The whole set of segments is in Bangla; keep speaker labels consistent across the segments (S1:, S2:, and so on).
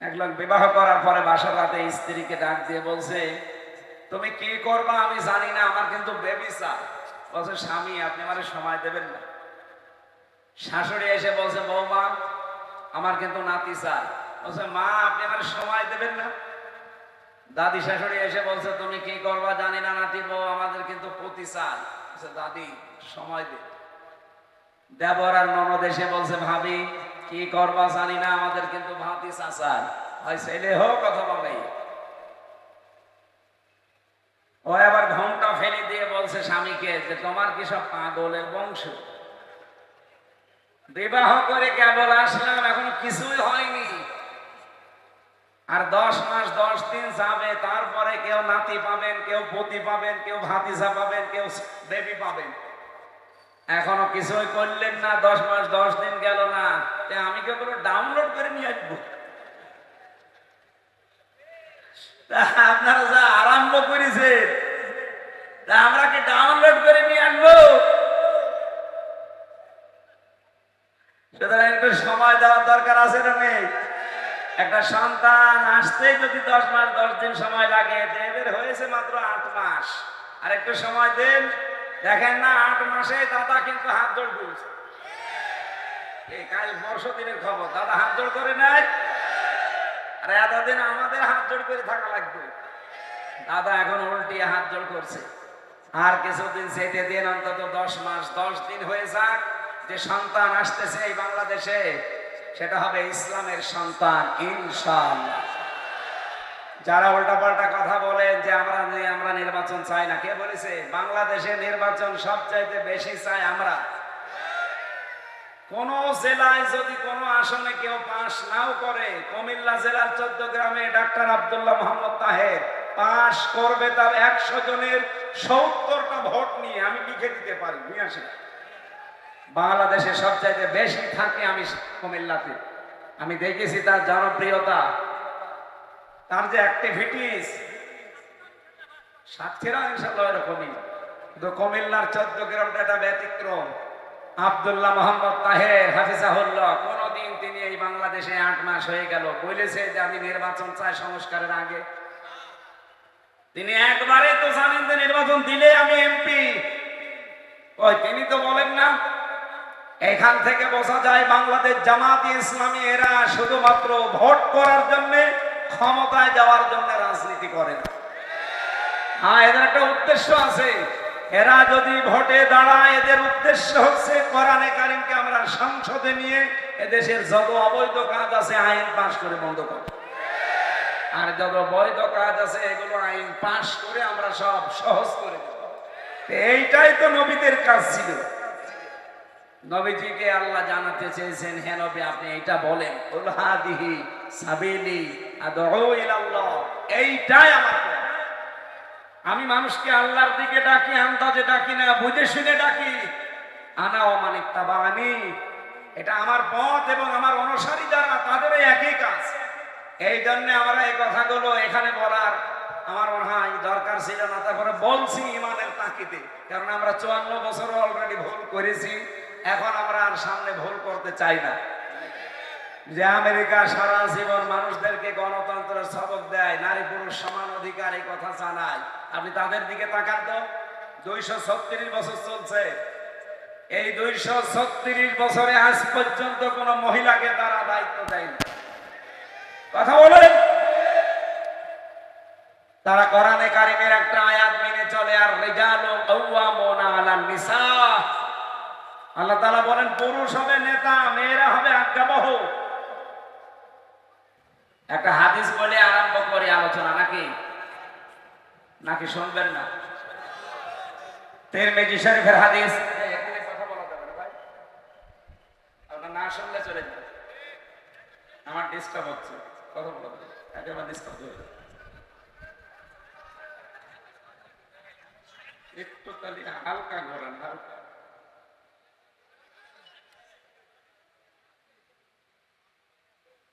S1: এক লোক বিবাহ করার পরে বাসার রাতে স্ত্রীকে ডাক দিয়ে বলছে, তুমি কি করবা আমি জানি না, আমার কিন্তু বেবি চাই। বলছে, স্বামী আপনি আমার সময় দেবেন না। শাশুড়ি এসে বলছে, বৌমা আমার কিন্তু নাতি চাই। বলছে, মা আপনি আমার সময় দেবেন না। দাদি শাশুড়ি এসে বলছে, তুমি কি করবা জানি না নাতি, বউ আমাদের কিন্তু পতি চাই। বলছে, দাদি সময় দে। দেবর আর ননদ এসে বলছে, ভাবি কি করবা জানি না, আমাদের কিন্তু ভাতি চাচাই, হয় ছেলে হোক অথবা মেয়ে। ও আবার ঘোমটা ফেলে দিয়ে বলছে স্বামীকে যে তোমার কি সব পাগলের বংশ? বিবাহ করে কেবল আসলাম, এখনো কিছুই হয়নি, আর 10 মাস 10 দিন যাবে, তারপরে কেউ নাতি পাবেন, কেউ পতি পাবেন, কেউ ভাতিজা পাবেন, কেউ বেবি পাবেন। এখনো কিছুই করলেন না, 10 মাস 10 দিন গেল না, আমি কেবল ডাউনলোড করে নিয়ে আসবো? আপনারা যা আরম্ভ করেছেন, আমরা কি ডাউনলোড করে নিয়ে আসবো? সুতরাং একটু সময় দেওয়ার দরকার আছে না নেই? একটা সন্তান আসতেই যদি 10 মাস 10 দিন সময় লাগে, এদের হয়েছে মাত্র 8 মাস। আর একটু সময় দেন, দেখেন না 8 মাসে দাদা কিন্তু হাত জোড় করেছে। এই কাল বর্ষদিনের খবর, দাদা হাত জোড় করে নাই, আর এতদিন আমাদের হাত জোড় করে থাকা লাগবে। দাদা এখন উল্টিয়ে হাত জোড় করছে। আর কিছুদিন যেতে দিন, অন্তত 10 মাস 10 দিন হয়ে যাক, যে সন্তান আসতেছে এই বাংলাদেশে সেটা হবে ইসলামের সন্তান ইনশাআল্লাহ। যারা উল্টাপাল্টা কথা বলেন যে আমরা নির্বাচন চাই না, কে বলেছে? বাংলাদেশে নির্বাচন সবচাইতে বেশি চাই আমরা। কোন জেলায় যদি কোন আসনে কেউ পাশ নাও করে, কুমিল্লা জেলার 14 গ্রামে ডাক্তার আব্দুল্লাহ মোহাম্মদ তাহের পাশ করবে, তার 100 জনের 70টা ভোট নিয়ে আমি লিখে দিতে পারি। নিয়ে আসেন, বাংলাদেশে সবচাইতে বেশি থাকে আমি কুমিল্লাতে। আমি দেখেছি তার জনপ্রিয়তা, তার যে অ্যাক্টিভিটিস, সাতক্ষীরা ইনশাআল্লাহ এরকমই, কিন্তু কুমিল্লার 14 গ্রামটা একটা ব্যতিক্রম। আব্দুল্লাহ মোহাম্মদ তাহের হাফিজাহুল্লাহ, কোনদিন তিনি এই বাংলাদেশে 8 মাস হয়ে গেল বলেছে যে আমি নির্বাচন চাই সংস্কারের আগে? তিনি একবারে তো জানেন যে নির্বাচন দিলে আমি এমপি, ওই তিনি তো বলেন না। এখান থেকে বোঝা যায় বাংলাদেশ জামাত ইসলামী এরা শুধুমাত্র ভোট করার জন্য, ক্ষমতায় যাওয়ার জন্য রাজনীতি করে না। হ্যাঁ, এদের একটা উদ্দেশ্য আছে। এরা যদি ভোটে দাঁড়ায়, এদের উদ্দেশ্য হচ্ছে কোরআনে কারিমকে আমরা সংসদে নিয়ে এদেশের যত অবৈধ কাজ আছে আইন পাশ করে বন্ধ করব, আর যত বৈধ কাজ আছে এগুলো আইন পাশ করে আমরা সব সহজ করে দেব। এইটাই তো নবীদের কাজ ছিল। নবীজিকে আল্লাহ জানাতে চেয়েছেন, হে নবী আপনি এইটা বলেন, কুল হাদিহি সাবিলি আদউ ইলাল্লাহ, এইটাই আমার পথ। আমি মানুষকে আল্লাহর দিকে ডাকি, আন্দাজে ডাকি না, বুঝে শুনে ডাকি। আনা ওয়া মান ইত্তাবানি, এটা আমার পথ এবং আমার অনুসারী যারা তাদের একই কাজ। এই জন্য আমরা এই কথাগুলো এখানে বলার আমার মনে হয় দরকার ছিল না, তারপরে বলছি ইমানের তাকিদে। কারণ আমরা 54 বছর অলরেডি ভুল করেছি, এখন আমরা আর সামনে ভুল করতে চাই না। যে আমেরিকা সারা জীবন মানুষদেরকে গণতন্ত্রের সবক দেয়, নারী পুরুষ সমান অধিকার, এই কথা জানায়, আপনি তাদের দিকে তাকান তো। 236 বছর চলছে, এই 236 বছরে আজ পর্যন্ত কোন মহিলাকে তারা দায়িত্ব দেয়নি। কথা বলেন, তারা কোরআনে কারিমের একটা আয়াত মেনে চলে, আর রিজালু কাওয়ামুনা আলান নিসা। আল্লাহ তাআলা বলেন পুরুষ হবে নেতা, মেয়েরা হবে আজ্ঞাবহ। একটা হাদিস বলে আরম্ভ করি আলোচনা, নাকি শুনবেন না? তিরমিজি শরীফের হাদিস। এখানে কথা বলা যাবে না ভাই, আপনারা না শুনলে চলে যাবে, আমার ডিস্টার্ব হচ্ছে, কথা বলা যাবে, একেবারে ডিস্টার্ব হচ্ছে। একটু তালি হালকা ঘোরান, হালকা।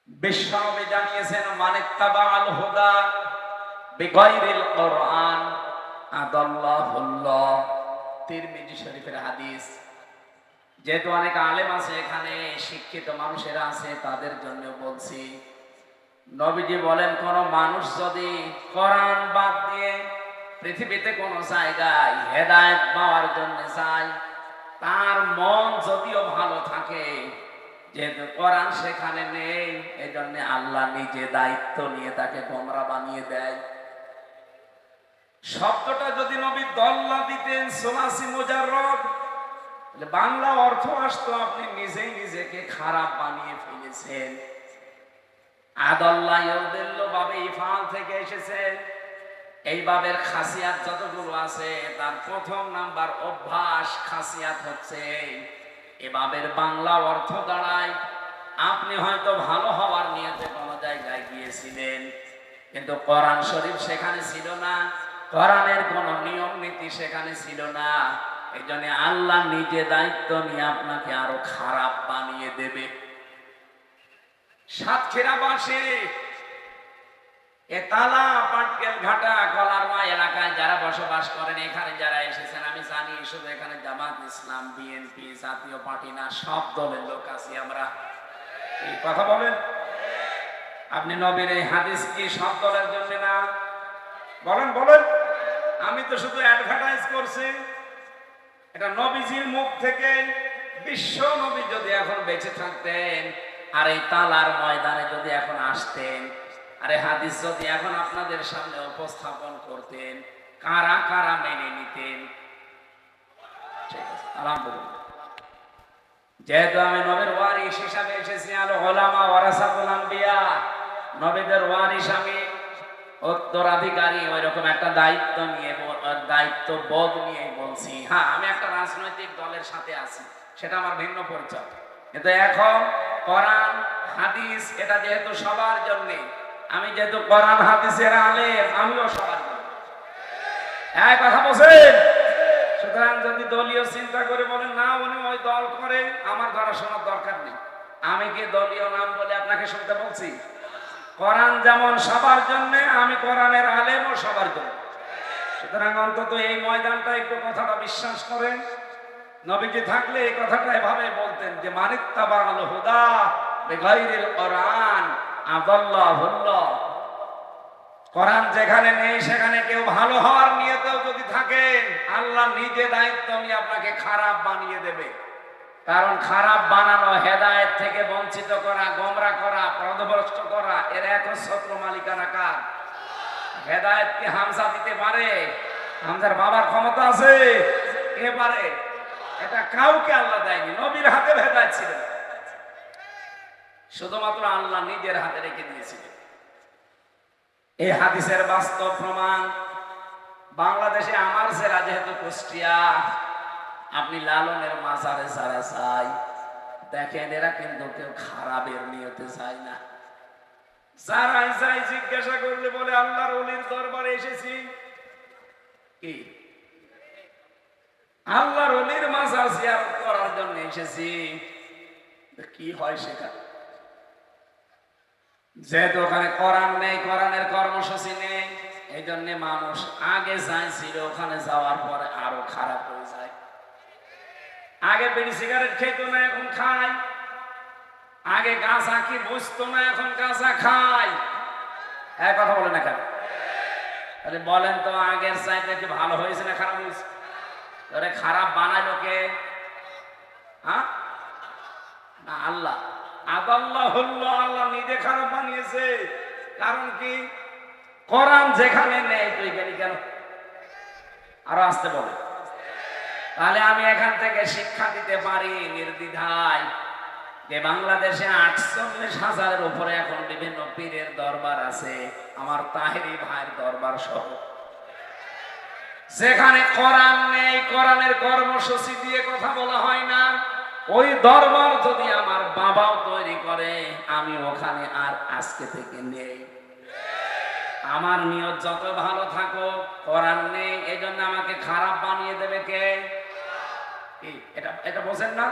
S1: বিশ্বনবী জানিয়েছেন, মানিত্তাবাআল হুদা বিগাইরিল কুরআন আদাল্লাহুল্লাহ। তিরমিজি শরীফের হাদিস। যেহেতু অনেক আলেম আছে এখানে, শিক্ষিত মানুষেরা আছে, তাদের জন্য বলছি, নবীজি বলেন, কোন মানুষ যদি কোরআন বাদ দিয়ে পৃথিবীতে কোন জায়গায় হেদায়েত পাওয়ার জন্য যায়, তার মন যদিও ভালো থাকে, যেহেতু কোরআন সেখানে নেই, এই জন্য আল্লাহ নিজে দায়িত্ব নিয়ে তাকে গোমরা বানিয়ে দেয়। শব্দটা যদি নবী দল্লা দিতেন সোলাসি মুজাররদ, বাংলা অর্থ আসতো আপনি নিজেই নিজেকে খারাপ বানিয়ে ফেলেছেন। আদাল্লাহ ইউদিল্লু বাবে ইফআল থেকে এসেছে। এই বাবের খাসিয়াত যতগুলো আছে তার প্রথম নাম্বার অভ্যাস খাসিয়াত হচ্ছে এই বাবের বাংলা অর্থ দাঁড়ায় আপনি হয়তো ভালো হওয়ার নিয়তে কোনো জায়গায় গিয়েছিলেন, কিন্তু কোরআন শরীফ সেখানে ছিল না, কোরআনের কোনো নিয়ম নীতি সেখানে ছিল না। এই জন্য আল্লাহ নিজে দায়িত্ব নিয়ে আপনাকে আরো খারাপ বানিয়ে দেবে। সাতক্ষীরাবাসী এতালা পাটকেল ঘাটা কলারমা এলাকায় যারা বসবাস করেন, এখানে যারা এসেছেন, আমি জানি শুধু এখানে জামাত ইসলাম, বিএনপি, জাতীয় পার্টি না, সব দলের লোক আছি আমরা। এই কথা বলেন, আপনি নবীর এই হাদিস কি সব দলের জন্য না? বলেন বলেন। আমি তো শুধু অ্যাডভার্টাইজ করছি। এটা নবীজির মুখ থেকে। বিশ্ব নবী যদি এখন বেঁচে থাকতেন আর এই তালার ময়দানে যদি এখন আসতেন, আরে হাদিস যদি এখন আপনাদের সামনে উপস্থাপন করতেন, কারা কারা মেনে নিতেন? আলহামদুলিল্লাহ, যেহেতু আমি নবীর ওয়ারিস হিসাবে এসেছি, আল উলামা ওয়ারাসাতুল আম্বিয়া, নবীদের ওয়ারিস, আমি উত্তরাধিকারী, ওই রকম একটা দায়িত্ব নিয়ে, দায়িত্ব বোধ নিয়ে বলছি। হ্যাঁ, আমি একটা রাজনৈতিক দলের সাথে আছি, সেটা আমার ভিন্ন পরিচয়, কিন্তু এখন কোরআন হাদিস এটা যেহেতু সবার জন্য, আমি যেহেতু কোরআন হাদিসের আলেম, আমিও সবার জন্য। এক কথা বলছেন। সুতরাং যদি দলীয় চিন্তা করে বলেন না উনি ওই দল করে, আমার ধরা শোনার দরকার নেই। আমি কি দলীয় নাম বলে আপনাকে শুনতে বলছি? কোরআন যেমন সবার জন্য, আমি কোরআনের আলেমও সবার জন্য। সুতরাং অন্তত এই ময়দানটা একটু কথাটা বিশ্বাস করেন। নবীজি থাকলে এই কথাটা এভাবে বলতেন যে মানিত্তাবাল হুদা বিগাইরিল কোরআন আদাল্লাহুল্লাহ। কোরআন যেখানে নেই সেখানে কেউ ভালো হওয়ার নিয়তেও যদি থাকেন, আল্লাহ নিজে দায়িত্ব নিয়ে আপনাকে খারাপ বানিয়ে দেবে। কারণ খারাপ বানানো, হেদায়েত থেকে বঞ্চিত করা, গোমরা করা, পথভ্রষ্ট করা, এর একচ্ছত্র মালিকানা কার? হেদায়েত কি হামজা দিতে পারে? হামজার বাবার ক্ষমতা আছে? কে পারে? এটা কাউকে আল্লাহ দেয়নি। নবীর হাতে হেদায়েত ছিল, শুধুমাত্র আল্লাহ নিজের হাতে রেখে দিয়েছিলেন। এই হাদিসের বাস্তব প্রমাণ বাংলাদেশে আমার জেলা যেহেতু কুষ্টিয়া, আপনি লালনের মাজারে যারা চাই দেখেন, এরা কিন্তু কেউ খারাপের নিয়তে যায় না। যারাই যাই জিজ্ঞাসা করলে বলে আল্লাহর ওলির দরবারে এসেছি, কি আল্লাহর ওলির মাজার জিয়ারত করার জন্য এসেছি। কি হয় সেখানে? যেহেতু ওখানে কোরআন নেই, কোরআনের কর্মসূচি নেই, এই জন্য মানুষ আগে চাইছিল, ওখানে যাওয়ার পরে আরো খারাপ হয়ে যায়। আগে বিড়ি সিগারেট খেত না, এখন খায়। আগে গাঁজা কি বুঝতো না, এখন গাঁজা খায়। এক কথা বলে না কেন? তাহলে বলেন তো, আগের চাইতে কি ভালো হয়েছে না খারাপ হয়েছে? খারাপ বানাইলো কে? হ্যাঁ, না আল্লাহ। আদাল্লাহুল্লাহ, আল্লাহ নিজে খারাপ বানিয়েছে। কারণ কি? কোরআন যেখানে নেই তুই গেলি কেন? আরো আসতে বলে। তাহলে আমি এখান থেকে শিক্ষা দিতে পারি নির্দ্বিধায় যে বাংলাদেশে 48,000-এর উপরে এখন বিভিন্ন পীরের দরবার আছে, আমার তাহেরি ভাইয়ের দরবার সহ। যেখানে কোরআন নেই, কোরআনের কর্মসূচি দিয়ে কথা বলা হয় না, ওই দরবার যদি আমার বাবাও তৈরি করে, আমি ওখানে আর আজকে থেকে নেই। আমার নিয়ত যত ভালো থাকো, কোরআন নেই, এই জন্য আমাকে খারাপ বানিয়ে দেবে কে? এটা এটা বোঝেন না?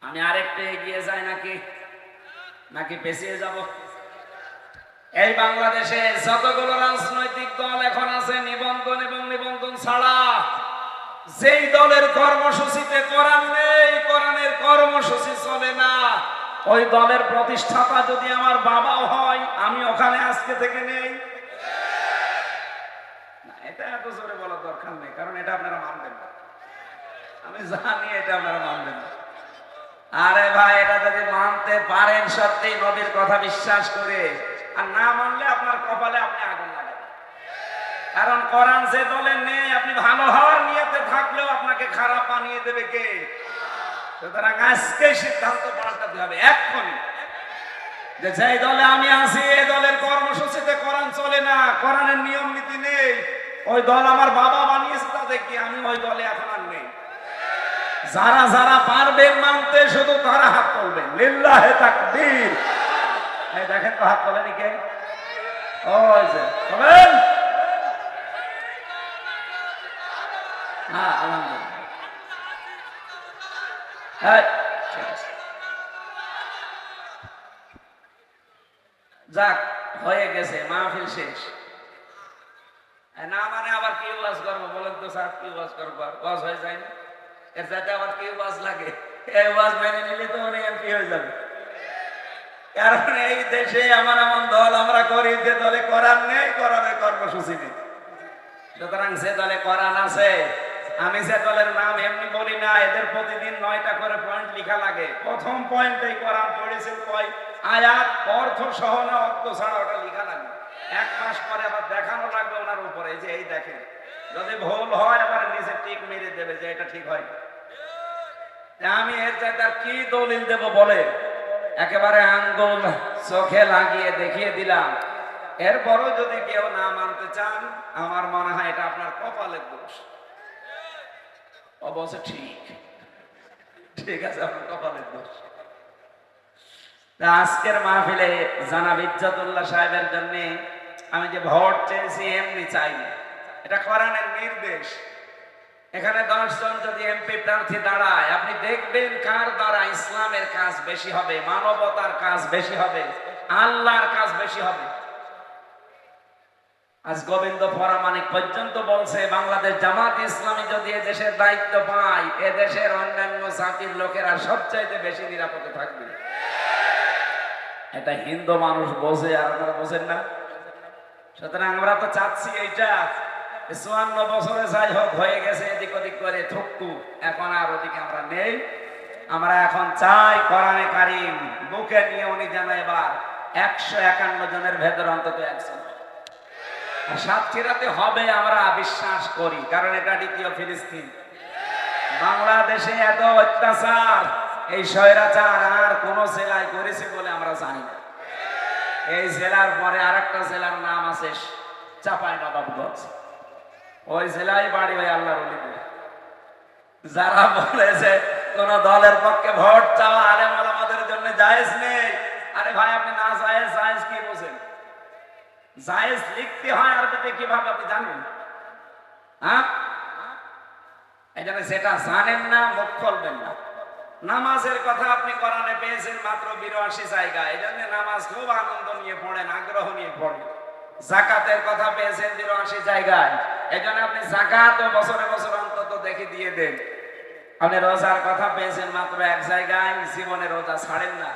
S1: আমি আরেকটু এগিয়ে যাই নাকি নাকি পেছিয়ে যাব? এই বাংলাদেশে যতগুলো রাজনৈতিক দল এখন আছে, নিবন্ধন এবং নিবন্ধন ছাড়া, যেই দলের কর্মসূচিতে কোরআন নেই, কোরআনের কর্মসূচি চলে না, ওই দলের প্রতিষ্ঠাতা যদি আমার বাবাও হয়, আমি ওখানে আজকে থেকে নেই। না, এটা এত জোরে বলার দরকার নেই, কারণ এটা আপনারা মানবেন না। আমি জানি এটা আপনারা মানবেন না। আরে ভাই, এটা যদি মানতে পারেন সত্যি নবীর কথা বিশ্বাস করে, আর না মানলে আপনার কপালে আপনি আগুন লাগাবেন। কারণ কোরআন যে দলে নেই, আপনি ভালো হওয়ার নিয়তে থাকলেও আপনাকে খারাপ বানিয়ে দেবে কে? সুতরাং আজকে সিদ্ধান্ত পাল্টাতে হবে এক্ষুনি, যে যেই দলে আমি আছি এই দলের কর্মসূচিতে কোরআন চলে না, কোরআনের নিয়ম নীতি নেই। ওই দল আমার বাবা বানিয়েছে, তাতে কি আমি ওই দলে এখন আর নেই। যারা যারা পারবেন মানতে, শুধু তারা হাত তুলবেন। লিল্লাহে তাকবীর। এই দেখেন তো হাত তোলেনি কে? ওই যে বলেন। হ্যাঁ, আলহামদুলিল্লাহ। হ্যাঁ, ঠিক আছে। যাক, হয়ে গেছে, মাহফিল শেষ। না মানে আবার কি ওয়াজ করবো বলেন তো স্যার? কি ওয়াজ করবো? ওয়াজ হয়ে যায় না? এর সাথে আবার কি ওয়াজ লাগে? এই ওয়াজ মেনে নিলে তো উনি এমপি হয়ে যাবে। কারণ এই দেশে এমন দল আমরা করি যে দলে কোরআন নেই, কোরআনের কর্মসূচি নেই। সুতরাং যে দলে কোরআন আছে, আমি যে দলের নাম এমনি বলি না, এদের প্রতিদিন 9টা করে পয়েন্ট লেখা লাগে। প্রথম পয়েন্টেই কোরআন পড়েছেন কয় আয়াত, অর্থ সহ না অর্থ ছাড়া, ওটা লেখা লাগবে। 1 মাস পরে আবার দেখানো লাগবে ওনার উপরে, যে এই দেখেন। যদি ভুল হয় আবার নিচে টিক মেরে দেবে যে এটা ঠিক হয়। আমি এর চাইতে আর কি দলিল দেব বলে? একেবারে আঙ্গুল চোখে লাগিয়ে দেখিয়ে দিলাম। এরপরও যদি কেউ না মানতে চান, আমার মনে হয় এটা আপনার কপালের দোষ। অবশ্য ঠিক আছে, আপনার কপালের দোষ। আজকের মাহফিলে জনাব ইজ্জতুল্লাহ সাহেবের জন্য আমি যে ভোট চেয়েছি এমনি চাইনি, এটা কোরআনের নির্দেশ। এখানে 10 জন যদি এমপি প্রার্থী দাঁড়ায়, আপনি দেখবেন কার দ্বারা ইসলামের কাজ বেশি হবে, মানবতার কাজ বেশি হবে, আল্লাহর কাজ বেশি হবে। আজ গোবিন্দ পরামানিক পর্যন্ত বলছে, বাংলাদেশ জামাত ইসলামী যদি এ দেশের দায়িত্ব পায়, এ দেশের অন্যান্য জাতির লোকেরা সবচাইতে বেশি নিরাপদে থাকবে। এটা হিন্দু মানুষ বোঝে, আর আপনারা বোঝেন না। সুতরাং আমরা তো চাচ্ছি এইটা 54 বছরে যাই হোক হয়ে গেছে, এদিক ওদিক করে থুকু, এখন আর ওদিকে আমরা নেই। আমরা এখন চাই কোরআনে কারিম বুকে নিয়ে উনি যেন এবার 151 জনের ভেতর অন্তত একজন সাতক্ষীরাতে হবে, আমরা বিশ্বাস করি। কারণ এটা দ্বিতীয় ফিলিস্তিন। বাংলাদেশে এত অত্যাচার, এই স্বৈরাচার আর কোন জেলায় করেছে বলে আমরা জানি না। এই জেলার পরে আরেকটা জেলার নাম আছে চাঁপাইনবাবগঞ্জ। ওই জেলায় বাড়ি ওই আল্লাহর ওলিদের। যারা বলেছে কোন দলের পক্ষে ভোট চাওয়া আলেম ওলামাদের জন্য জায়েজ নেই, আরে ভাই আপনি না জায়েজ জায়েজ কি বোঝেন? জায়েজ লিখতে হয় আরবিতে কিভাবে আপনি জানেন? হ্যাঁ, এই জন্য সেটা জানেন না, মুখ খুলবেন না। নামাজের কথা আপনি কোরআনে পেয়েছেন মাত্র 82 জায়গায়, এই জন্য নামাজ খুব আনন্দ নিয়ে পড়েন, আগ্রহ নিয়ে পড়েন। যাকাতের কথা পেয়েছেন 82 জায়গায়, এই জন্য আপনি যাকাত বছরে বছর অন্তত দেখে দিয়ে দেন। আপনি রোজার কথা পেয়েছেন মাত্র 1 জায়গায়, জীবনে রোজা ছাড়েন না।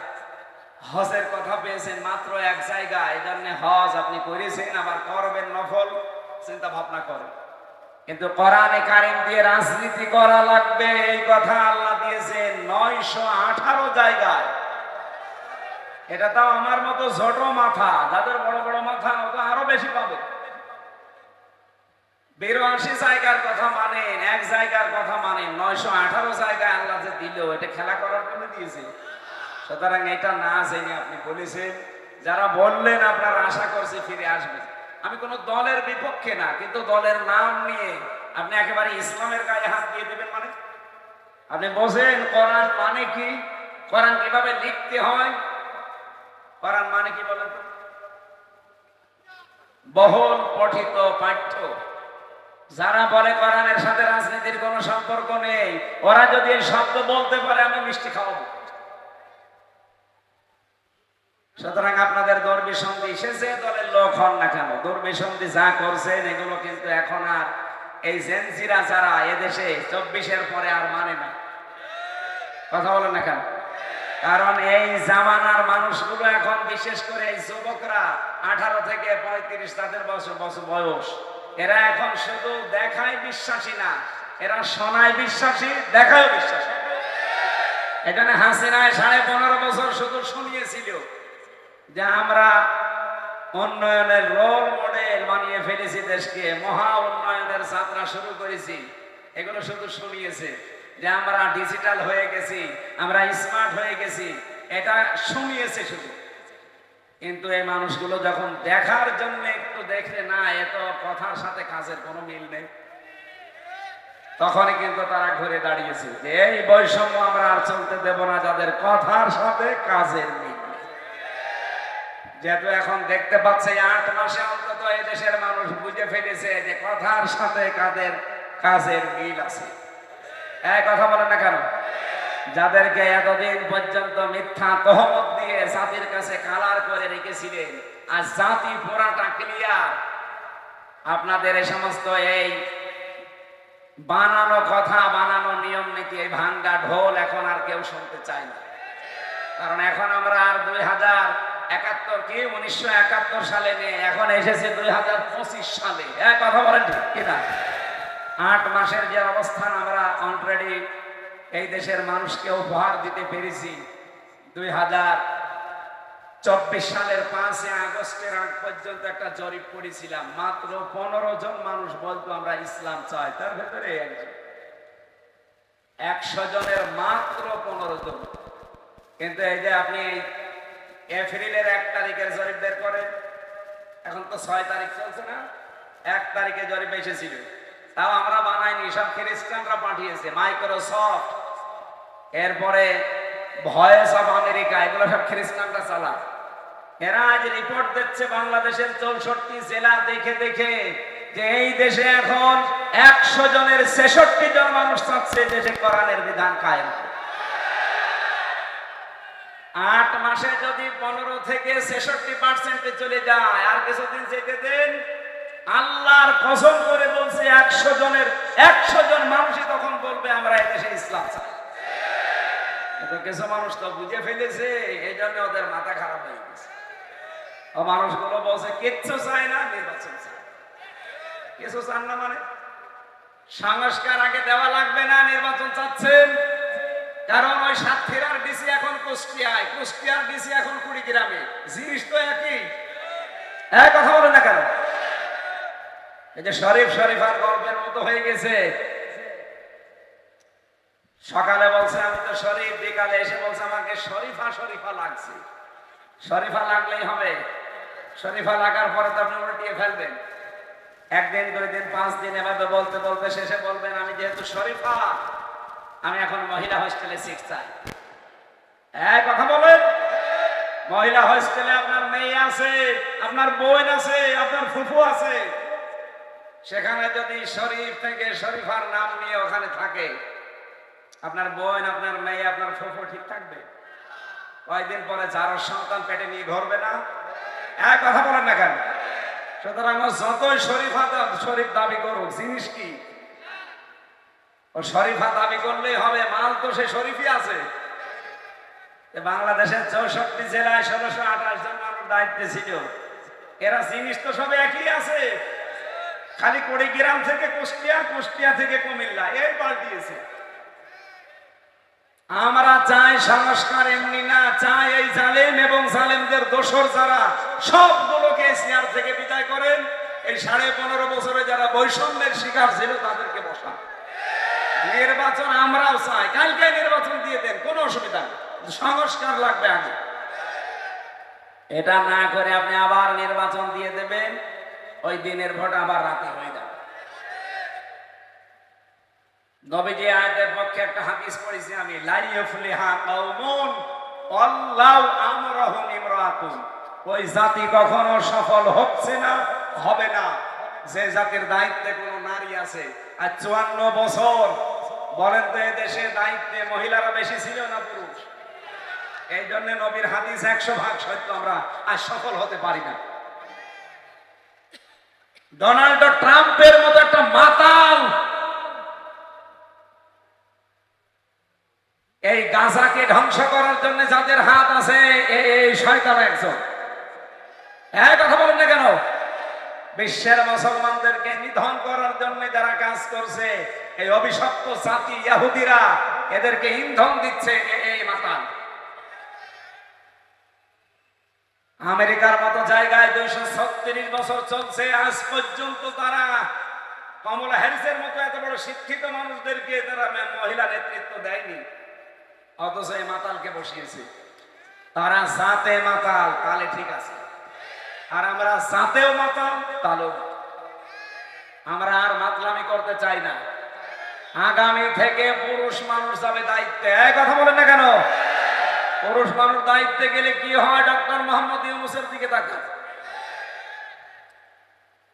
S1: হজের কথা পেয়েছেন মাত্র 1 জায়গায়, এই জন্য হজ আপনি করেছেন, আবার করবেন, নফল চিন্তা ভাবনা করেন। কিন্তু কোরআনে কারিম দিয়ে রাজনীতি করা লাগবে, এই কথা আল্লাহ দিয়েছেন 918 জায়গায়। এটা তো আমার মতো ছোট মাথা, যাদের বড় বড় মাথা ওটা আরো বেশি পাবে। 82 জায়গার কথা মানেন, 1 জায়গার কথা মানেন, 918 জায়গায় আল্লাহ যে দিল, এটা খেলা করার জন্য দিয়েছে। সুতরাং এটা না জেনে আপনি বলেছেন, যারা বললেন আপনারা আশা করছি ফিরে আসবেন। আমি কোন দলের বিপক্ষে না, কিন্তু দলের নাম নিয়ে আপনি একেবারে ইসলামের গায়ে হাত দিয়ে দেবেন মানে? আপনি বোঝেন কোরআন মানে কি? কোরআন কিভাবে লিখতে হয়? কোরআন মানে কি বলেন তো? বহুল পঠিত পাঠ্য। যারা বলে কোরআনের সাথে রাজনীতির কোনো সম্পর্ক নেই, ওরা যদি এই শব্দ বলতে পারে আমি মিষ্টি খাওয়াবো। সুতরাং আপনাদের দরবিসন্ধি, সে যে দলের লোক হন না কেন, দরবিসন্ধি যা করছেন এগুলো কিন্তু এখন আর এই জেনজিরা যারা এদেশে 24-এর পরে আর মানে না। কথা বলেন না কেন? কারণ এই জামানার মানুষগুলো এখন বিশেষ করে এই যুবকরা 18 থেকে 35 তাদের বছর বয়স, এরা এখন শুধু দেখায় বিশ্বাসী না, এরা শোনায় বিশ্বাসী, দেখায় বিশ্বাসী। এখানে হাসিনায় 15.5 বছর শুধু শুনিয়েছিল যে আমরা উন্নয়নের রোল মডেল বানিয়ে ফেলেছি, দেশকে মহা উন্নয়নের যাত্রা শুরু করেছি, এগুলো শুধু শুনিয়েছে যে আমরা ডিজিটাল হয়ে গেছি, আমরা স্মার্ট হয়ে গেছি, এটা শুনিয়েছে শুধু। কিন্তু এই মানুষগুলো যখন দেখার জন্য একটু দেখলে না এত কথার সাথে কাজের কোনো মিল নেই, তখনই কিন্তু তারা ঘুরে দাঁড়িয়েছে যে এই বৈষম্য আমরা আর চলতে দেব না, যাদের কথার সাথে কাজের মিল। যেহেতু এখন দেখতে পাচ্ছে 8 মাসে অন্তত এই দেশের মানুষ বুঝে ফেলেছে যে কথার সাথে কাজের মিল আছে। এক কথা বলেন না কেন? যাদেরকে এতদিন পর্যন্ত মিথ্যা তহমত দিয়ে জাতির কাছে কালার করে রেখেছিলেন, আর জাতি পুরাটা ক্লিয়ার। আপনাদের এই সমস্ত এই বানানো কথা, বানানো নিয়ম নীতি, এই ভাঙ্গা ঢোল এখন আর কেউ শুনতে চায় না। কারণ এখন আমরা আর 1971 সালে নিয়ে এখন এসেছে 2025 সালে। এক কথা বলেন ঠিক কিনা? 8 মাসের যে অবস্থান আমরা অলরেডি এই দেশের মানুষকে উপহার দিতে পেরেছি। 2024 সালের 5 আগস্টের আগ পর্যন্ত একটা জরিপ করেছিলাম, মাত্র 15 জন মানুষ বলতো আমরা ইসলাম চাই, তার ভেতরে 100 জনের মাত্র 15 জন। কিন্তু এই যে আপনি এপ্রিলের 1 তারিখের জরিপ বের করেন, এখন তো 6 তারিখ চলছে না, 1 তারিখে জরিপ এসেছিল, তাও আমরা বানাইনি, সব খ্রিস্টানরা পাঠিয়েছে। মাইক্রোসফট, এরপরে ভয়েস অফ আমেরিকা, এগুলো সব খ্রিস্টানরা চালা। এরা আজ রিপোর্ট দিচ্ছে বাংলাদেশের 64 জেলা দেখে দেখে যে এই দেশে এখন 100 জনের 66 জন মানুষ চাচ্ছে দেশে কোরআনের বিধান কায়েম। 8 মাসে যদি 15 থেকে 66% চলে যায়, আর কিছুদিন যেতে দেন, আল্লাহর কসম করে বলছে 100 জনের 100 জন মানুষই তখন বলবে আমরা এই দেশে ইসলাম চাই। কিছু মানুষ তো বুঝে ফেলেছে, এই জন্য ওদের মাথা খারাপ হয়ে গেছে। ও মানুষগুলো বলছে কিচ্ছু চাই না, নির্বাচন চাই। কিছু চান না মানে সংস্কার আগে দেওয়া লাগবে না, নির্বাচন চাচ্ছেন। কারণ ওই সাতক্ষীরার ডিসি এখন কুষ্টিয়ায়, কুষ্টিয়ার ডিসি এখন কুড়িগ্রামে, জিনিস তো একই। এক কথা বলে না কেন? এই যে শরীফার গল্পের মতো হয়ে গেছে। সকালে বলছে আমি তো শরীফ, বিকালে এসে বলছে আমাকে শরীফা লাগছে। শরীফা লাগলেই হবে, শরীফা লাগার পরে তো আপনি উল্টিয়ে ফেলবেন। 1 দিন 2 দিন 5 দিন এভাবে বলতে বলতে শেষে বলবেন আমি যেহেতু শরীফা, আমি এখন মহিলা হোস্টেলে সিট চাই। এক কথা বলেন, মহিলা হোস্টেলে আপনার মেয়ে আছে, আপনার বোন আছে, আপনার ফুফু আছে, সেখানে যদি শরীফ থেকে শরীফার নাম নিয়ে ওখানে থাকে, আপনার বোন, আপনার মেয়ে, আপনার ফুফু ঠিক থাকবে? কয়েকদিন পরে যার সন্তান পেটে নিয়ে ঘুরবে না? এক কথা বলেন না কেন? সুতরাং যতই শরীফ দাবি করুক, জিনিস কি? ও শরীফা দাবি করলেই হবে, মাল তো সে শরীফই আছে। বাংলাদেশের 64 জেলায় 1628 জন মানুষ দায়িত্বে ছিল, এরা জিনিস তো সব একই আছে, খালি কুড়িগ্রাম থেকে কুষ্টিয়া, কুষ্টিয়া থেকে কুমিল্লা, এই পাল্টিয়েছে। আমরা চাই সংস্কার, এমনি না, চাই এই জালেম এবং জালেমদের দোসর যারা সবগুলোকে চেয়ার থেকে বিদায় করেন, এই 15.5 বছরে যারা বৈষম্যের শিকার ছিল তাদেরকে বসা। নির্বাচন আমরাও চাই, কালকে নির্বাচন দিয়ে দেন, কোনো অসুবিধা নেই, সংস্কার লাগবে আগে। এটা না করে আপনি আবার নির্বাচন দিয়ে দেবেন, ওই দিনের ভোট আবার রাতে হয়ে যাবে। নবীজি আয়াতের পক্ষে একটা হাদিস পড়েছি আমি, লা ইউফলিহা কওমুন আল্লাহু আমরাহুম ইমরাতুন। ওই জাতি কখনো সফল হচ্ছে না, হবে না, যে জাতির দায়িত্বে কোনো নারী আছে। আর 54 বছর বলেন তো এই দেশে দায়িত্বে মহিলারা বেশি ছিল না পুরুষ? এই জন্য নবীর হাদিস 100% সত্য, আমরা আর সফল হতে পারি না। ডোনাল্ড ট্রাম্পের মতো একটা মাতাল এই গাজাকে ধ্বংস করার জন্য যাদের হাত আছে এই শয়তান একজন। এক কথা বলেন না কেন? বিশ্বের মুসলমানদেরকে নিধন করার জন্য যারা কাজ করছে, এই অভিশপ্ত জাতি ইহুদিরা এদেরকে ইন্ধন দিচ্ছে এই মাতাল। আমেরিকার মতো জায়গায় 236 বছর চলছে, আজ পর্যন্ত তারা কমলা হ্যারিসের মতো এত বড় শিক্ষিত মানুষদেরকে তারা মহিলা নেতৃত্ব দেয়নি, অথচ এই মাতালকে বসিয়েছে। তারা জাতে মাতাল, তাহলে ঠিক আছে, আর আমরা জাতেও মাতাল, তাহলেও আমরা আর মাতলামি করতে চাই না। আগামী থেকে পুরুষ মানুষ যাবে দায়িত্বে। এই কথা বলেন না কেন? পুরুষ মানুষ দায়িত্বে গেলে কি হয়? ডক্টর মোহাম্মদ ইউনূসের দিকে তাকান।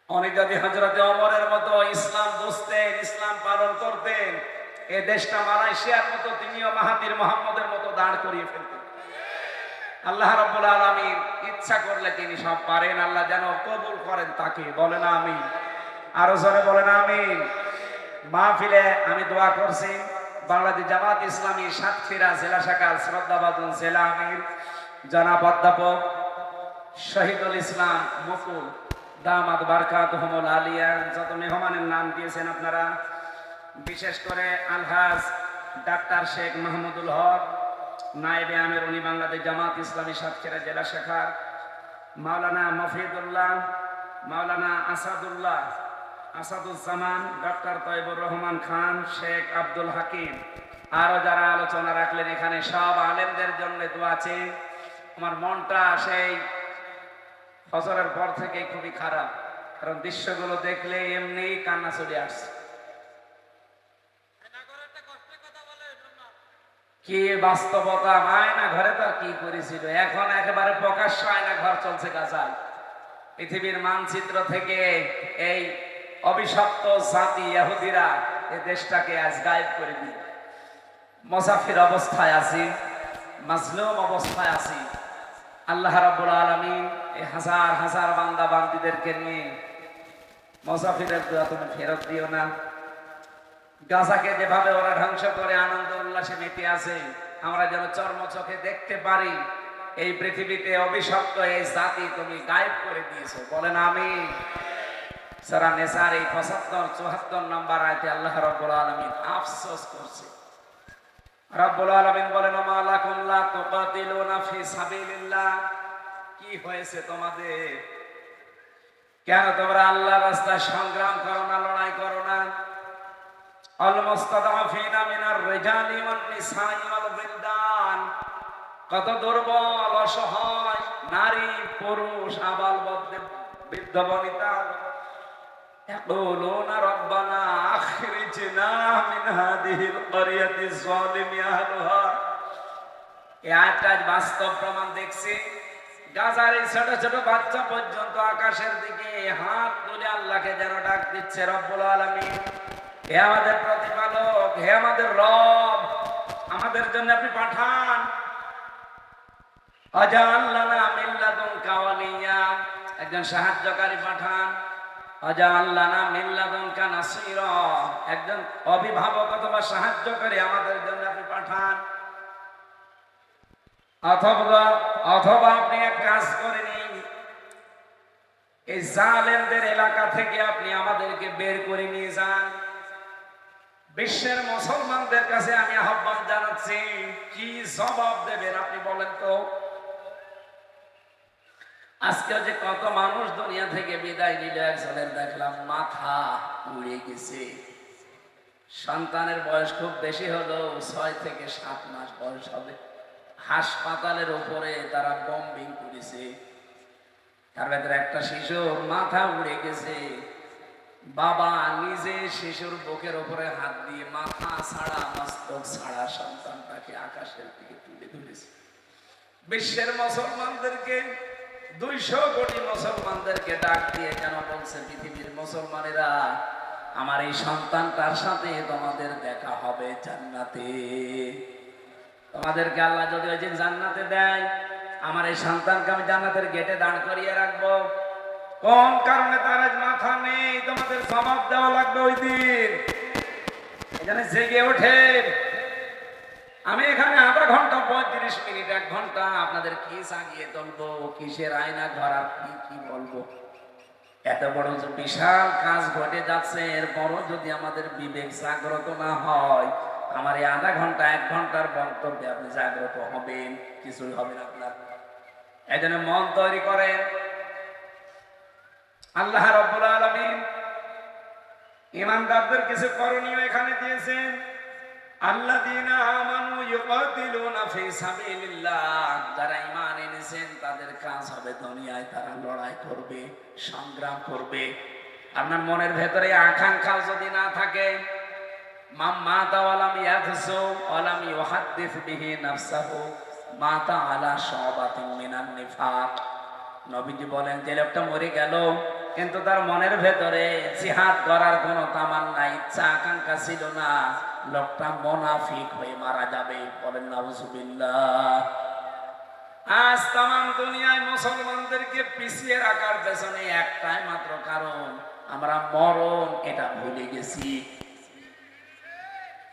S1: অনেক যদি হযরতে ওমরের মতো ইসলাম বুঝতেন, ইসলাম পালন করতেন, এই দেশটা মালয়েশিয়ার মতো তিনিও মাহাতির মোহাম্মদের মতো দাঁড় করিয়ে ফেলতেন। আল্লাহ রাব্বুল আলামিন ইচ্ছা করলে তিনি সব পারেন। আল্লাহ যেন কবুল করেন তাকে। বলেন আমিন। আরো জোরে বলেন আমিন। মাহফিলে আমি দোয়া করছি বাংলাদেশ জামাত ইসলামী সাতক্ষীরা জেলা শাখার শ্রদ্ধাভাজন জেলা আমির জনাব অধ্যাপক শহীদুল ইসলাম মুকুল দামাত বারকাতুহুমুল আলিয়া, যত মেহমানের নাম দিয়েছেন আপনারা, বিশেষ করে আলহাজ ডাক্তার শেখ মাহমুদুল হক নায়েবে আমির, উনি বাংলাদেশ জামাত ইসলামী সাতক্ষীরা জেলা শাখার, মাওলানা মফিদুল্লাহ, মাওলানা আসাদুজ্জামান, ডক্টর তৈবুর রহমান খান, শেখ আব্দুল হাকিম, আরো যারা আলোচনা রাখলেন এখানে, সব আলেমদের জন্য দোয়া আছে। আমার মনটা সেই ফজরের পর থেকে খুবই খারাপ, কারণ দৃশ্যগুলো দেখলে এমনি কান্না চলে আসছে। কি বাস্তবতা! আয়না ঘরে তো কি করেছিল, এখন একেবারে প্রকাশ্য আয়না ঘর চলছে গাজায়। পৃথিবীর মানচিত্র থেকে এই অভিশপ্ত জাতি ইহুদিরা এই দেশটাকে আজ গায়েব করে দিল। মুসাফির অবস্থায় আছি, মাজলুম অবস্থায় আছি। আল্লাহ রাব্বুল আলামিন এই হাজার হাজার বান্দা বান্দীদেরকে নিয়ে মুসাফিরের দোয়া তুমি ফেরত দিও না। গাজাকে যেভাবে ওরা ধ্বংস করে আনন্দ উল্লাসে মেতে আছে, আমরা যেন চর্ম চোখে দেখতে পারি এই পৃথিবীতে অভিশপ্ত এই জাতি তুমি গায়েব করে দিয়েছো। বলেন আমিন। সূরা নিসার এই 75-74 নম্বর আয়াতে আল্লাহ রাব্বুল আলামিন আফসোস করছে। রাব্বুল আলামিন বলেন, মা লাকুম লা তুকাতিলুনা ফি সাবিলিল্লাহ, কি হয়েছে তোমাদের? কেন তোমরা আল্লাহর রাস্তায় সংগ্রাম করো না, লড়াই করো না? আল মুস্তাদাফিনা মিনার রিজালি ওয়ান নিসাই ওয়াল বিলদান, কত দুর্বল অসহায় নারী পুরুষ আবাল বৃদ্ধ বনিতা, ইয়াকুলুনা রাব্বানা আখরিজনা মিন হাদিহিল ক্বরিয়াতি যালিমি আহলুহা। এই আয়াতটা বাস্তব প্রমাণ দেখছি। গাজার এই ছোট ছোট বাচ্চা পর্যন্ত আকাশের দিকে হাত তুলে আল্লাহকে যেন ডাক দিচ্ছে, রব্বুল আলামিন, হে আমাদের প্রতিপালক, হে আমাদের রব, আমাদের জন্য আপনি পাঠান। আজাল লানা মিন লাদুনকা ওয়ালিয়া, একজন সাহায্যকারী পাঠান। আজাল লানা মিন লাদুনকা নাসীরা, একজন অভিভাবক অথবা সাহায্যকারী আমাদের জন্য আপনি পাঠান। অথবা আপনি এক কাজ করে নিন, এই জালেমদের এলাকা থেকে আপনি আমাদেরকে বের করে নিয়ে যান। বিশ্বের মুসলমানদের কাছে আমি আহ্বান জানাচ্ছি, কি জবাব দেবেন আপনি বলেন তো? আজকে যে কত মানুষ দুনিয়া থেকে বিদায় নিল, একজনের দেখলাম মাথা উড়ে গেছে। সন্তানের বয়স খুব বেশি হলো, 6 থেকে 7 মাস বয়স হবে। হাসপাতালের উপরে তারা বম্বিং করেছে, তার ভেতরে একটা শিশুর মাথা উড়ে গেছে। বাবা নিজে শিশুর বুকের উপরে হাত দিয়ে মাথা ছাড়া মস্তক ছাড়া সন্তানটাকে আকাশের দিকে তুলে ধরেছে। বিশ্বের মুসলমানদেরকে, 200 কোটি মুসলমানদেরকে ডাক দিয়ে কেন বলছে, পৃথিবীর মুসলমানেরা, আমার এই সন্তানটার সাথে তোমাদের দেখা হবে জান্নাতে। তোমাদেরকে আল্লাহ যদি ওই দিন জান্নাতে দেয়, আমার এই সন্তানকে আমি জান্নাতের গেটে দাঁড় করিয়ে রাখবো। কোন কারণে তার মাথা নেই, তোমাদের জবাব দেওয়া লাগবে ওই দিন। এখানে জেগে ওঠে। আমি এখানে আধা ঘন্টা 35 মিনিট 1 ঘন্টা আপনাদের কি সাজিয়ে তুলবো, কিসের আয়না ঘর আর কি বলবো। এত বড় যে বিশাল কাজ ঘটে যাচ্ছে, এরপরও যদি আমাদের বিবেক জাগ্রত না হয়, আমার এই আধা ঘন্টা 1 ঘন্টার বক্তব্যে আপনি জাগ্রত হবেন, কিছুই হবে না আপনার। এই জন্য মন তৈরি করেন। আল্লাহ রাব্বুল আলামিন ঈমানদারদের কিছু করণীয় এখানে দিয়েছেন। আল্লাযীনা আমানু ইউকাতিলুনা ফি সাবিলিল্লাহ, যারা ঈমান এনেছেন তাদের কাজ হবে দুনিয়ায় তারা লড়াই করবে, সংগ্রাম করবে। আপনার মনের ভেতরে আকাঙ্ক্ষা যদি না থাকে, মাতা ওয়ালাম ইয়াহসু ওয়ালাম ইউহাদ্দিস বিহি নাফসাহু মাতা আলা শাবাতিন মিনান নিফাক। নবীজি বলেন যে লোকটা মরে গেল কিন্তু তার মনের ভেতরে জিহাদ করার কোনো তামান্না, ইচ্ছা, আকাঙ্ক্ষা ছিল না, লোকটা মুনাফিক হয়ে মারা যাবে। বলেন নাউজুবিল্লাহ। আজ তামাম দুনিয়ায় মুসলমানদেরকে পিছিয়ে রাখার পেছনে একটাই মাত্র কারণ, আমরা মরণ এটা ভুলে গেছি।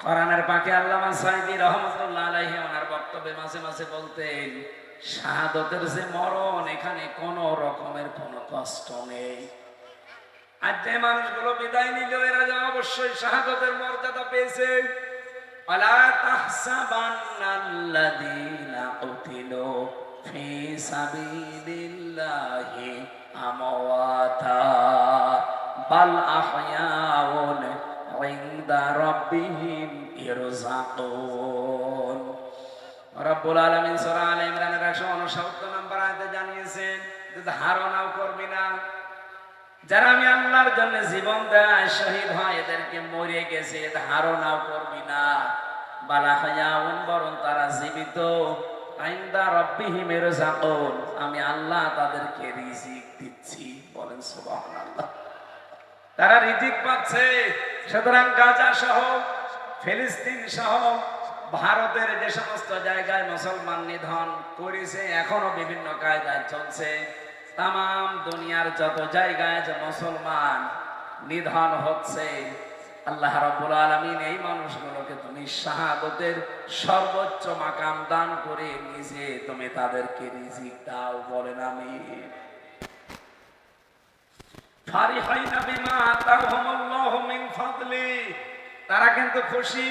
S1: কোরআনের পাকে আল্লামা সাঈদী রাহমাতুল্লাহ আলাইহি ওনার বক্তব্যে মাঝে মাঝে বলতেন, শাহাদাতের যে মরণ, এখানে কোন রকমের কোনো কষ্ট নেই। আর যে মানুষগুলো বিদায় নিল এরা যে অবশ্যই শাহাদাতের মর্যাদা পেয়েছে। আলা তাহসাবান্নাল্লাযীনা কুতিলু ফি সাবিলিল্লাহি আমওয়াতা বাল আহয়াউন ইনদা রাব্বিহিম ইরযাকুন। রব্বুল আলামিন সূরা আলে ইমরানের 169 নম্বর আয়াতে জানিয়েছেন যে ধারণাও করবি না, যারা আমি আল্লাহর জন্য জীবন দেয় শহীদ হয় এদেরকে মরে গেছে ধারণাও করবি না। বালা হায়াউন, বরং তারা জীবিত। ইনদা রাব্বিহিম ইরযাকুন, আমি আল্লাহ তাদেরকে রিজিক দিচ্ছি। বলেন সুবহানাল্লাহ। তারা রিজিক পাচ্ছে। সুতরাং গাজা সহ, ফিলিস্তিন সহ ভারতের যে সমস্ত জায়গায় মুসলমান নিধন করেছে, এখনো বিভিন্ন কায়দায় চলছে। তাম দুনিয়ার যত জায়গায় যে মুসলমান নিধন হচ্ছে, আল্লাহ রাব্বুল আলামিন এই মানুষগুলোকে তুমি শাহাদাতের সর্বোচ্চ মাকাম দান করে নিজে তুমি তাদেরকে রিজিক দাও। বলেন আমিন। ফারিহাইনা বিমা আতাহুমুল্লাহু মিন ফাদলি, তারা কিন্তু খুশি।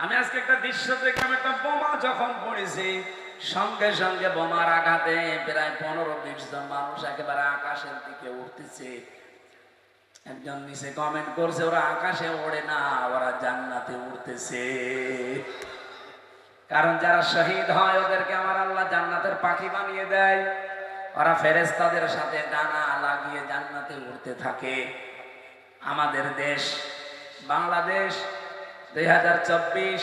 S1: আমি আজকে একটা দৃশ্য দেখলাম, একটা বোমা যখন পড়েছে সঙ্গে সঙ্গে বোমার আঘাতে প্রায় 15-20 জন মানুষ একেবারে আকাশের দিকে উঠতেছে। একজন নিচে কমেন্ট করছে, ওরা আকাশে ওড়ে না, ওরা জান্নাতে উঠতেছে। কারণ যারা শহীদ হয় ওদেরকে আমার আল্লাহ জান্নাতের পাখি বানিয়ে দেয়। ওরা ফেরেশতাদের সাথে ডানা লাগিয়ে জান্নাতে উঠতে থাকে। আমাদের দেশ বাংলাদেশ 2024,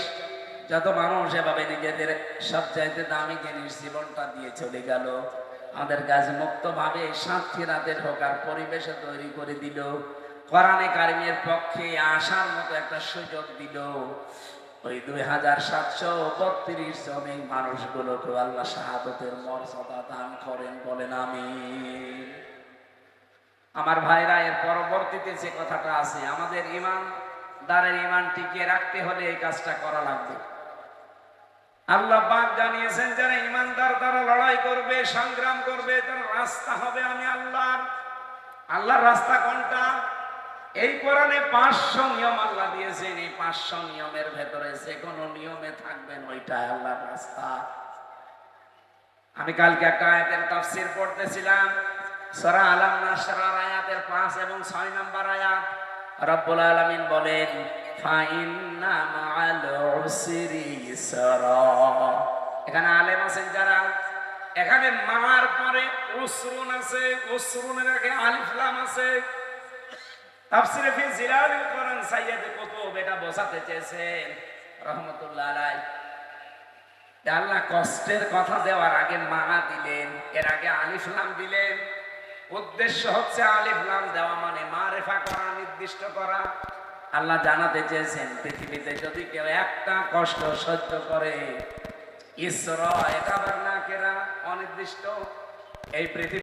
S1: যত মানুষ এভাবে নিজেদের সবচাইতে দামি জিনিস জীবনটা দিয়ে চলে গেল, আমাদের গাছ মুক্ত ভাবে সাতক্ষীরাতে ঢোকার পরিবেশে তৈরি করে দিল, কোরআনে কারিমের পক্ষে আসার মতো একটা সুযোগ দিল। ওই 2732 জন এই মানুষগুলোকে আল্লাহ শাহাদাতের মর্যাদা দান করেন। বলেন আমিন। আমার ভাইরা, এর পরবর্তীতে যে কথাটা আছে, আমাদের ঈমানদারের ঈমান টিকিয়ে রাখতে হলে এই কাজটা করা লাগবে। আল্লাহ পাক জানিয়েছেন যারা ঈমানদার তারা লড়াই করবে, সংগ্রাম করবে, তার রাস্তা হবে আমি আল্লাহর। আল্লাহর রাস্তা কোনটা? এই কোরআনে 500 নিয়ম আল্লাহ দিয়েছেন। এই 500 নিয়মের ভেতরে যে কোনো নিয়মে থাকবেন ওইটাই আল্লাহর রাস্তা। আমি কালকে একটা আয়াতের তাফসীর পড়তেছিলাম, সূরা আলাম নাশরার আয়াতের 5 এবং 6 নম্বর আয়াত। রব্বুল আলামিন বলেন, ফাইন্না মাআল উসরি ইসরা। এখানে আলেম আছেন যারা, এখানে মার পরে উসরুন আছে, উসরুনের আগে আলিফ লাম আছে। তাফসীরে ফি জিলালিল কোরআন সাইয়্যিদ কুতুব এটা বোঝাতে চেয়েছেন রাহমাতুল্লাহ আলাইহি। আল্লাহ কষ্টের কথা দেওয়ার আগে মা দিলেন, এর আগে আলিফ লাম দিলেন। উদ্দেশ্য হচ্ছে আলিফ লাম দেওয়া মানে মারিফা করা, নির্দিষ্ট করা। আল্লাহ জানাতে চেয়েছেন পৃথিবীতে যদি কেউ একটা কষ্ট সহ্য করে, ইসরা এটা আবার না কেরা অনির্দিষ্ট, এই পৃথিবী